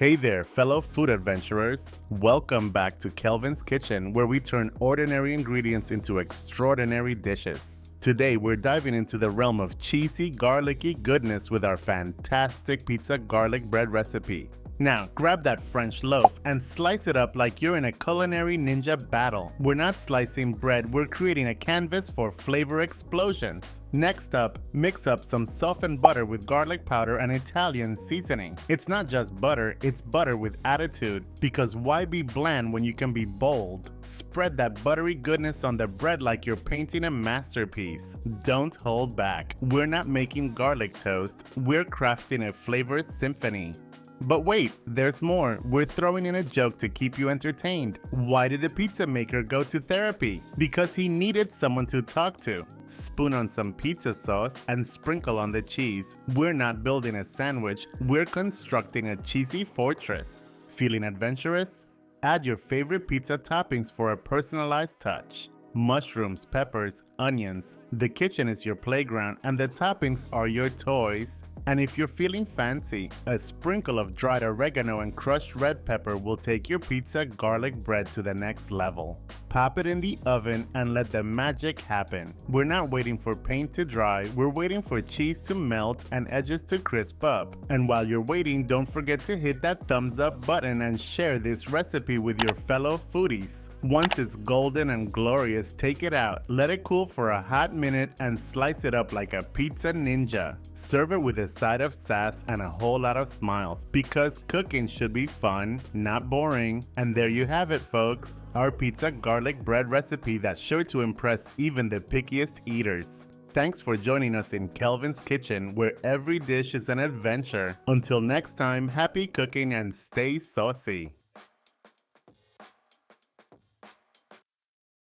Hey there, fellow food adventurers. Welcome back to Kelvin's Kitchen, where we turn ordinary ingredients into extraordinary dishes. Today, we're diving into the realm of cheesy, garlicky goodness with our fantastic pizza garlic bread recipe. Now, grab that French loaf and slice it up like you're in a culinary ninja battle. We're not slicing bread, we're creating a canvas for flavor explosions. Next up, mix up some softened butter with garlic powder and Italian seasoning. It's not just butter, it's butter with attitude. Because why be bland when you can be bold? Spread that buttery goodness on the bread like you're painting a masterpiece. Don't hold back. We're not making garlic toast, we're crafting a flavor symphony. But wait, there's more. We're throwing in a joke to keep you entertained. Why did the pizza maker go to therapy? Because he needed someone to talk to. Spoon on some pizza sauce and sprinkle on the cheese. We're not building a sandwich, we're constructing a cheesy fortress. Feeling adventurous? Add your favorite pizza toppings for a personalized touch. Mushrooms, peppers, onions. The kitchen is your playground and the toppings are your toys. And if you're feeling fancy, a sprinkle of dried oregano and crushed red pepper will take your pizza garlic bread to the next level. Pop it in the oven and let the magic happen. We're not waiting for paint to dry, we're waiting for cheese to melt and edges to crisp up. And while you're waiting, don't forget to hit that thumbs up button and share this recipe with your fellow foodies. Once it's golden and glorious, take it out, let it cool for a hot minute and slice it up like a pizza ninja. Serve it with a side of sass and a whole lot of smiles, because cooking should be fun, not boring. And there you have it, folks, our pizza garlic bread recipe that's sure to impress even the pickiest eaters. Thanks for joining us in Kelvin's Kitchen, where every dish is an adventure. Until next time, happy cooking and stay saucy.